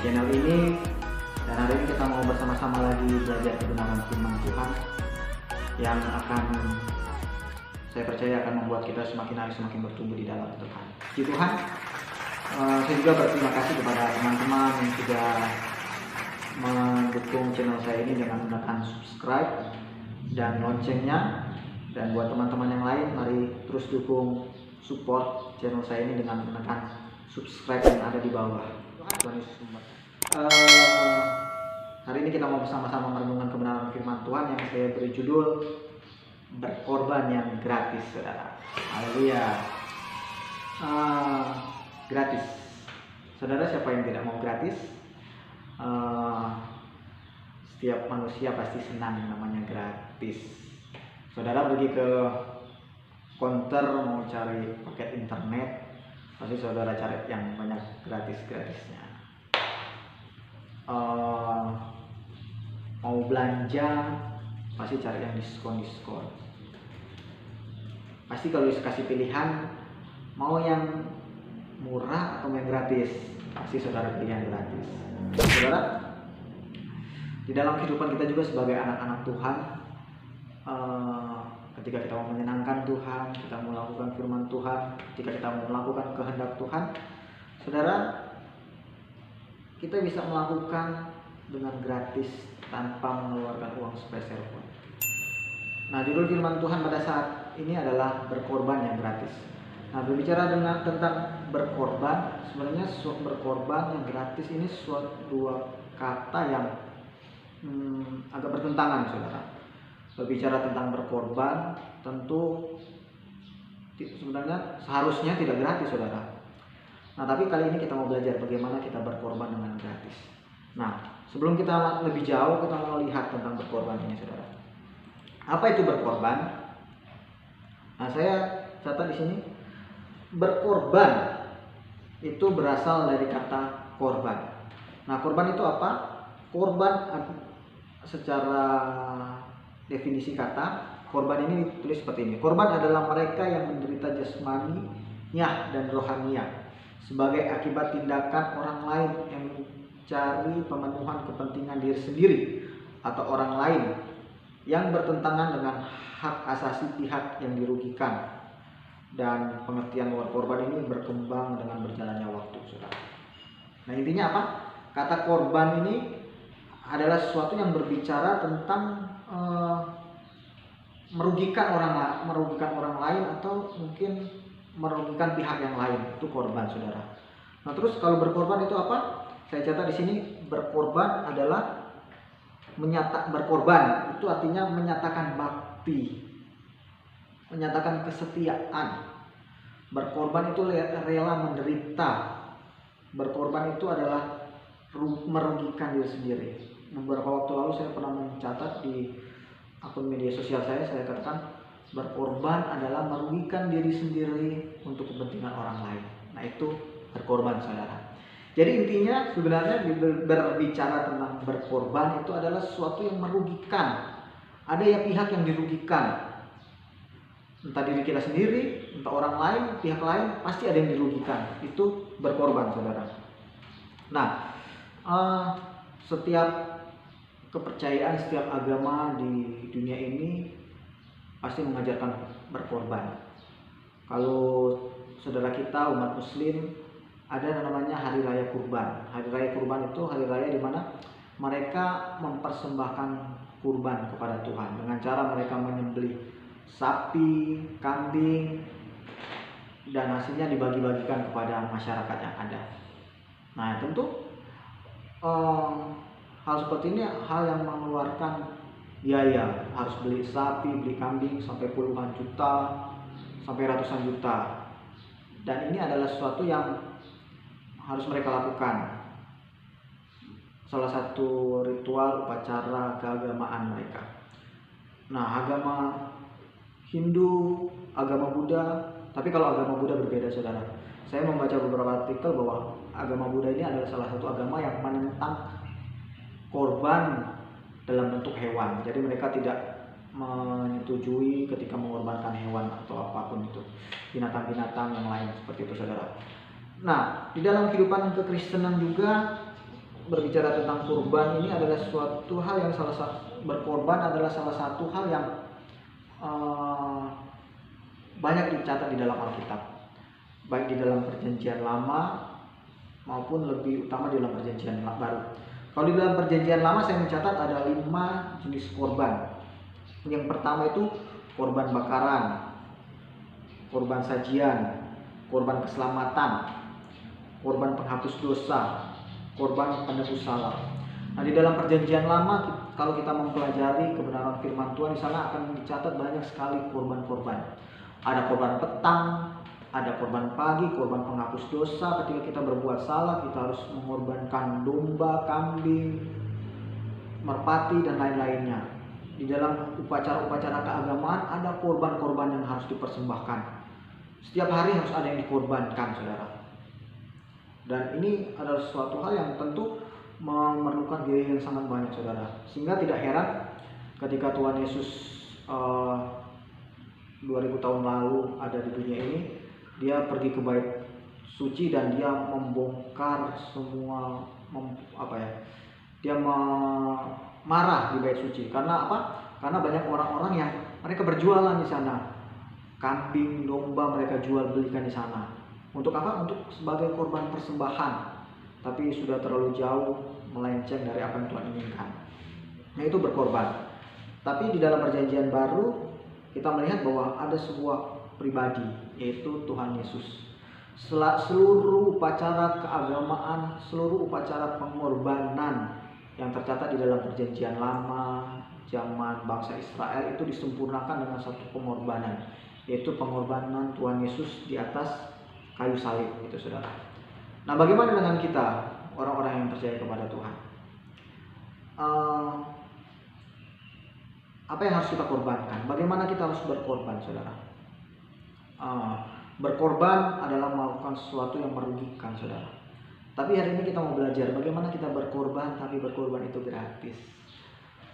channel ini. Dan hari ini kita mau bersama-sama lagi belajar kebenaran firman Tuhan yang akan, saya percaya, akan membuat kita semakin hari semakin bertumbuh di dalam Tuhan. Puji Tuhan. Saya juga berterima kasih kepada teman-teman yang sudah mendukung channel saya ini dengan menekan subscribe dan loncengnya. Dan buat teman-teman yang lain, mari terus dukung, support channel saya ini dengan menekan subscribe yang ada di bawah. Tuhan Yesus memberkati. Hari ini kita mau bersama-sama merenungkan kebenaran firman Tuhan yang saya beri judul berkorban yang gratis, saudara. Haleluya. Gratis. Saudara, siapa yang tidak mau gratis? Setiap manusia pasti senang yang namanya gratis. Saudara pergi ke counter mau cari paket internet, pasti saudara cari yang banyak gratis-gratisnya. Mau belanja, pasti cari yang diskon-diskon. Pasti kalau dikasih pilihan, mau yang murah atau yang gratis, pasti saudara pilih yang gratis. Saudara, di dalam kehidupan kita juga sebagai anak-anak Tuhan, ketika kita mau menyenangkan Tuhan, kita mau melakukan firman Tuhan, ketika kita mau melakukan kehendak Tuhan, saudara, kita bisa melakukan dengan gratis tanpa mengeluarkan uang sepeser pun. Nah, judul firman Tuhan pada saat ini adalah berkorban yang gratis. Nah, berbicara tentang berkorban, sebenarnya berkorban yang gratis ini dua kata yang agak bertentangan, saudara. Berbicara tentang berkorban, tentu sebenarnya seharusnya tidak gratis, saudara. Nah, tapi kali ini kita mau belajar bagaimana kita berkorban dengan gratis. Nah, sebelum kita lebih jauh, kita mau lihat tentang berkorban ini, saudara. Apa itu berkorban? Nah, saya catat di sini, berkorban itu berasal dari kata korban. Nah, korban itu apa? Korban secara definisi kata, korban ini ditulis seperti ini. Korban adalah mereka yang menderita jasmaniah dan rohaniah sebagai akibat tindakan orang lain yang mencari pemenuhan kepentingan diri sendiri atau orang lain yang bertentangan dengan hak asasi pihak yang dirugikan. Dan pengertian korban ini berkembang dengan berjalannya waktu, saudara. Nah, intinya apa? Kata korban ini adalah sesuatu yang berbicara tentang merugikan orang lain atau mungkin merugikan pihak yang lain. Itu korban, saudara. Nah, terus kalau berkorban itu apa? Saya catat di sini, berkorban adalah berkorban itu artinya menyatakan bakti, menyatakan kesetiaan. Berkorban itu rela menderita. Berkorban itu adalah merugikan diri sendiri. Beberapa waktu lalu saya pernah mencatat di akun media sosial saya katakan berkorban adalah merugikan diri sendiri untuk kepentingan orang lain. Nah, itu berkorban, saudara. Jadi intinya sebenarnya berbicara tentang berkorban itu adalah sesuatu yang merugikan. Ada ya pihak yang dirugikan. Entah diri kita sendiri, entah orang lain, pihak lain, pasti ada yang dirugikan. Itu berkorban, saudara. Nah, setiap kepercayaan, setiap agama di dunia ini pasti mengajarkan berkorban. Kalau saudara kita umat muslim, ada namanya hari raya kurban. Hari raya kurban itu hari raya di mana mereka mempersembahkan kurban kepada Tuhan dengan cara mereka menyembelih sapi, kambing, dan hasilnya dibagi-bagikan kepada masyarakat yang ada. Nah, tentu hal seperti ini hal yang mengeluarkan biaya. Harus beli sapi, beli kambing sampai puluhan juta, sampai ratusan juta. Dan ini adalah sesuatu yang harus mereka lakukan. Salah satu ritual upacara keagamaan mereka. Nah, agama Hindu, agama Buddha, tapi kalau agama Buddha berbeda, saudara. Saya membaca beberapa artikel bahwa agama Buddha ini adalah salah satu agama yang menentang korban dalam bentuk hewan. Jadi mereka tidak menyetujui ketika mengorbankan hewan atau apapun itu, binatang-binatang yang lain seperti itu, saudara. Nah, di dalam kehidupan kekristenan juga berbicara tentang kurban ini adalah suatu hal yang berkorban adalah salah satu hal yang banyak dicatat di dalam Alkitab, baik di dalam Perjanjian Lama maupun lebih utama di dalam Perjanjian Baru. Kalau di dalam Perjanjian Lama saya mencatat ada 5 jenis korban. Yang pertama itu korban bakaran, korban sajian, korban keselamatan, korban penghapus dosa, korban penebus salah. Nah, di dalam Perjanjian Lama kalau kita mempelajari kebenaran firman Tuhan, di sana akan dicatat banyak sekali korban-korban. Ada korban petang, ada korban pagi, korban penghapus dosa. Ketika kita berbuat salah, kita harus mengorbankan domba, kambing, merpati, dan lain-lainnya. Di dalam upacara-upacara keagamaan ada korban-korban yang harus dipersembahkan. Setiap hari harus ada yang dikorbankan, saudara. Dan ini adalah suatu hal yang tentu memerlukan biaya yang sangat banyak, saudara. Sehingga tidak heran ketika Tuhan Yesus 2000 tahun lalu ada di dunia ini, dia pergi ke bait suci dan dia membongkar semua dia marah di bait suci. Karena apa? Karena banyak orang-orang yang mereka berjualan di sana. Kambing, domba mereka jual belikan di sana. Untuk apa? Untuk sebagai korban persembahan. Tapi sudah terlalu jauh melenceng dari apa yang Tuhan inginkan. Nah, itu berkorban. Tapi di dalam Perjanjian Baru kita melihat bahwa ada sebuah pribadi, yaitu Tuhan Yesus. Seluruh upacara keagamaan, seluruh upacara pengorbanan yang tercatat di dalam Perjanjian Lama zaman bangsa Israel itu disempurnakan dengan satu pengorbanan, yaitu pengorbanan Tuhan Yesus di atas kayu salib, itu saudara. Nah, bagaimana dengan kita, orang-orang yang percaya kepada Tuhan? Apa yang harus kita korbankan? Bagaimana kita harus berkorban, saudara? Berkorban adalah melakukan sesuatu yang merugikan, saudara. Tapi hari ini kita mau belajar bagaimana kita berkorban, tapi berkorban itu gratis.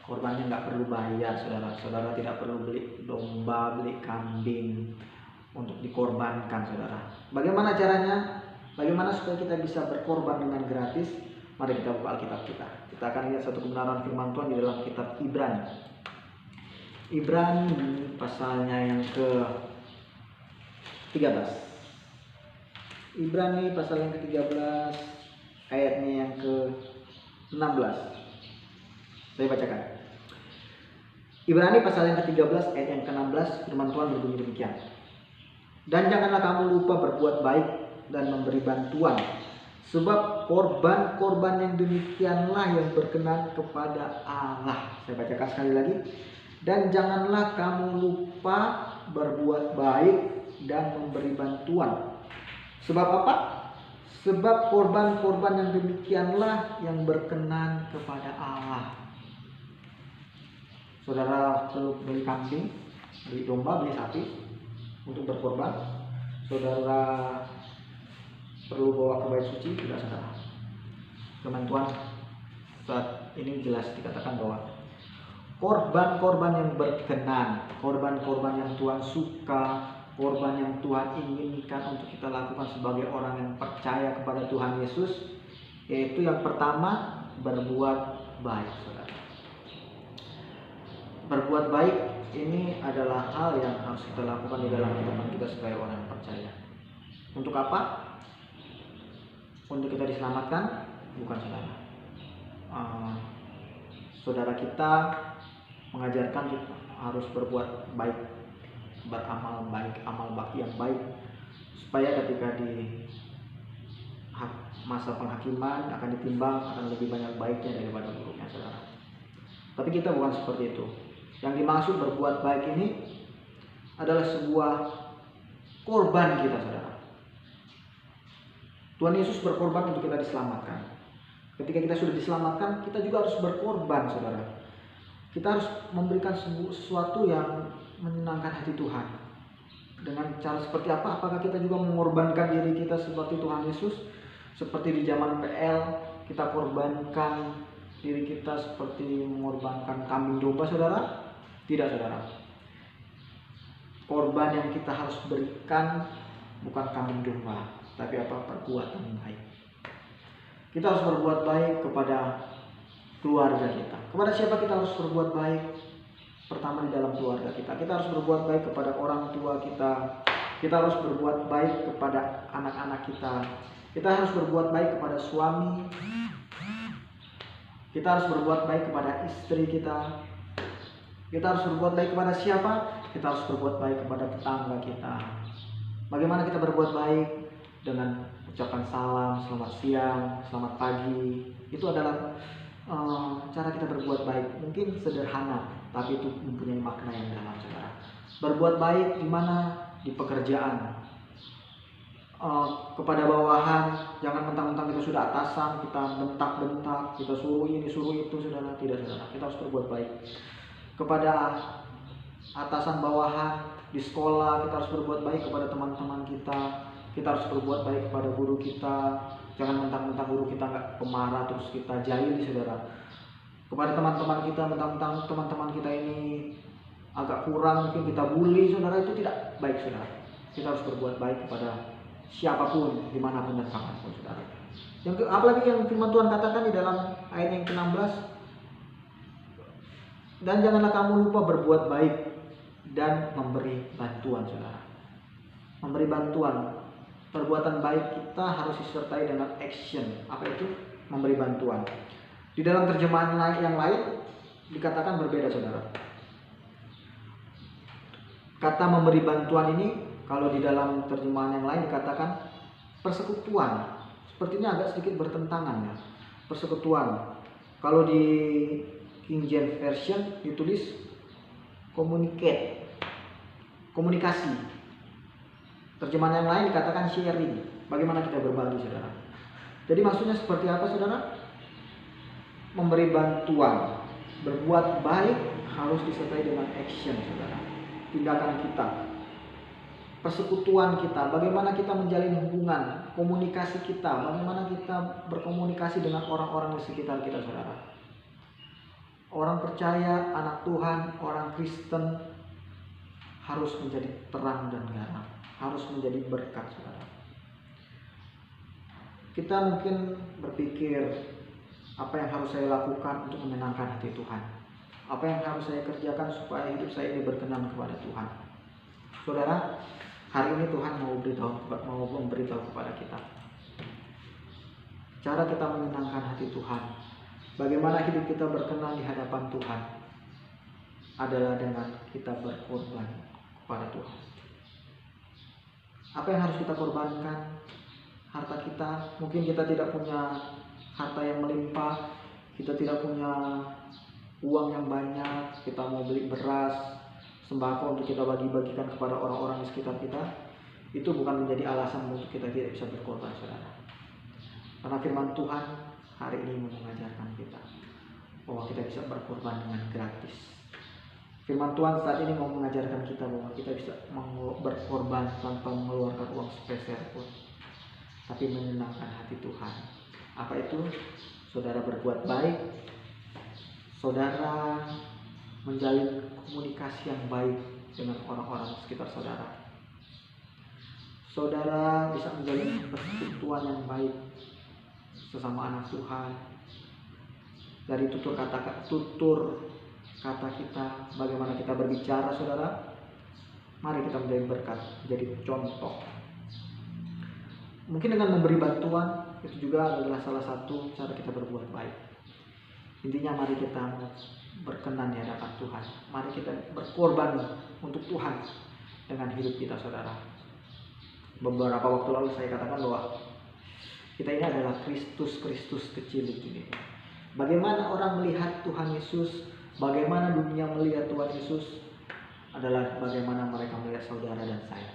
Korbannya nggak perlu bayar, saudara. Saudara tidak perlu beli domba, beli kambing untuk dikorbankan, saudara. Bagaimana caranya? Bagaimana supaya kita bisa berkorban dengan gratis? Mari kita buka Alkitab kita. Kita akan lihat satu kebenaran firman Tuhan di dalam kitab Ibrani. Ibrani pasalnya yang ke-13. Ibrani pasal yang ke-13 ayatnya yang ke-16. Saya bacakan. Ibrani pasal yang ke-13 ayat yang ke-16, firman Tuhan berbunyi demikian. Dan janganlah kamu lupa berbuat baik dan memberi bantuan, sebab korban-korban yang demikianlah yang berkenan kepada Allah. Saya bacakan sekali lagi. Dan janganlah kamu lupa berbuat baik dan memberi bantuan. Sebab apa? Sebab korban-korban yang demikianlah yang berkenan kepada Allah. Saudara perlu beli kambing, beli domba, beli sapi untuk berkorban. Saudara perlu bawa ke bait suci, tidak, saudara? Firman Tuhan saat ini jelas dikatakan bahwa korban-korban yang berkenan, korban-korban yang Tuhan suka, korban yang Tuhan inginkan untuk kita lakukan sebagai orang yang percaya kepada Tuhan Yesus, yaitu yang pertama, berbuat baik, saudara. Berbuat baik ini adalah hal yang harus kita lakukan di dalam kehidupan kita sebagai orang yang percaya. Untuk apa? Untuk kita diselamatkan? Bukan, saudara. Saudara kita mengajarkan kita harus berbuat baik, beramal baik, amal bakti yang baik, supaya ketika di masa penghakiman akan ditimbang akan lebih banyak baiknya daripada buruknya, saudara. Tapi kita bukan seperti itu. Yang dimaksud berbuat baik ini adalah sebuah korban kita, saudara. Tuhan Yesus berkorban untuk kita diselamatkan. Ketika kita sudah diselamatkan, kita juga harus berkorban, saudara. Kita harus memberikan sesuatu yang menyenangkan hati Tuhan. Dengan cara seperti apa? Apakah kita juga mengorbankan diri kita seperti Tuhan Yesus? Seperti di zaman PL, kita korbankan diri kita seperti mengorbankan kambing domba, saudara? Tidak, saudara. Korban yang kita harus berikan bukan kambing domba, tapi apa? Perbuatan baik. Kita harus berbuat baik kepada keluarga kita. Kepada siapa kita harus berbuat baik? Pertama di dalam keluarga kita. Kita harus berbuat baik kepada orang tua kita. Kita harus berbuat baik kepada anak-anak kita. Kita harus berbuat baik kepada suami. Kita harus berbuat baik kepada istri kita. Kita harus berbuat baik kepada siapa? Kita harus berbuat baik kepada tetangga kita. Bagaimana kita berbuat baik? Dengan ucapan salam, selamat siang, selamat pagi. Itu adalah cara kita berbuat baik. Mungkin sederhana, tapi itu mempunyai makna yang dalam, saudara. Berbuat baik di mana? Di pekerjaan. Kepada bawahan, jangan mentang-mentang kita sudah atasan, kita bentak-bentak, kita suruh ini, suruh itu, saudara. Tidak, saudara. Kita harus berbuat baik. Kepada atasan bawahan, di sekolah, kita harus berbuat baik kepada teman-teman kita. Kita harus berbuat baik kepada guru kita. Jangan mentang-mentang guru kita nggak pemarah terus kita jahili, saudara. Kepada teman-teman kita, mentang-mentang teman-teman kita ini agak kurang, mungkin kita bully, saudara. Itu tidak baik, saudara. Kita harus berbuat baik kepada siapapun, dimanapun dan kapanpun, saudara. Apalagi yang firman Tuhan katakan di dalam ayat yang ke-16, dan janganlah kamu lupa berbuat baik dan memberi bantuan, saudara. Memberi bantuan. Perbuatan baik kita harus disertai dengan action. Apa itu? Memberi bantuan. Di dalam terjemahan yang lain dikatakan berbeda, saudara. Kata memberi bantuan ini, kalau di dalam terjemahan yang lain dikatakan persekutuan. Sepertinya agak sedikit bertentangan, ya. Persekutuan. Kalau di King James Version ditulis communicate, komunikasi. Terjemahan yang lain dikatakan sharing. Bagaimana kita berbagi, saudara? Jadi maksudnya seperti apa, saudara? Memberi bantuan, berbuat baik harus disertai dengan action, saudara. Tindakan kita, persekutuan kita, bagaimana kita menjalin hubungan, komunikasi kita, bagaimana kita berkomunikasi dengan orang-orang di sekitar kita, saudara. Orang percaya, anak Tuhan, orang Kristen harus menjadi terang dan garam, harus menjadi berkat, saudara. Kita mungkin berpikir, apa yang harus saya lakukan untuk menyenangkan hati Tuhan? Apa yang harus saya kerjakan supaya hidup saya ini berkenan kepada Tuhan? Saudara, hari ini Tuhan mau memberitahu kepada kita cara kita menyenangkan hati Tuhan. Bagaimana hidup kita berkenan di hadapan Tuhan adalah dengan kita berkorban kepada Tuhan. Apa yang harus kita korbankan? Harta kita. Mungkin kita tidak punya harta yang melimpah, kita tidak punya uang yang banyak, kita mau beli beras, sembako untuk kita bagi-bagikan kepada orang-orang di sekitar kita. Itu bukan menjadi alasan untuk kita tidak bisa berkorban, saudara. Karena firman Tuhan hari ini mengajarkan kita bahwa kita bisa berkorban dengan gratis. Firman Tuhan saat ini mau mengajarkan kita bahwa kita bisa berkorban tanpa mengeluarkan uang sepeser pun, tapi menyenangkan hati Tuhan. Apa itu? Saudara berbuat baik, saudara menjalin komunikasi yang baik dengan orang-orang sekitar saudara. Saudara bisa menjalin persekutuan yang baik sesama anak Tuhan. Dari tutur kata kita, bagaimana kita berbicara, saudara. Mari kita menjadi berkat, menjadi contoh. Mungkin dengan memberi bantuan itu juga adalah salah satu cara kita berbuat baik. Intinya mari kita berkenan di hadapan Tuhan. Mari kita berkorban untuk Tuhan dengan hidup kita, saudara. Beberapa waktu lalu saya katakan bahwa kita ini adalah Kristus kecil di dunia. Bagaimana orang melihat Tuhan Yesus, bagaimana dunia melihat Tuhan Yesus adalah bagaimana mereka melihat saudara dan saya.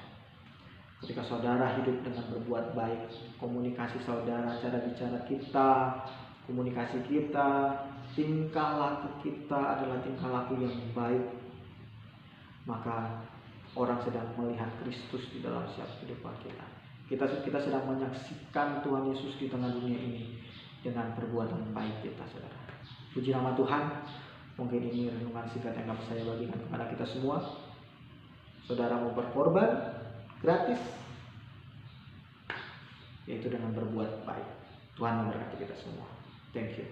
Ketika saudara hidup dengan berbuat baik, komunikasi saudara, cara bicara kita, komunikasi kita, tingkah laku kita adalah tingkah laku yang baik, maka orang sedang melihat Kristus di dalam setiap kehidupan kita. Kita sedang menyaksikan Tuhan Yesus di tengah dunia ini dengan perbuatan baik kita, saudara. Puji nama Tuhan. Mungkin ini renungan singkat yang dapat saya bagikan kepada kita semua. Saudara mau berkorban gratis, yaitu dengan berbuat baik. Tuhan memberkati kita semua. Thank you.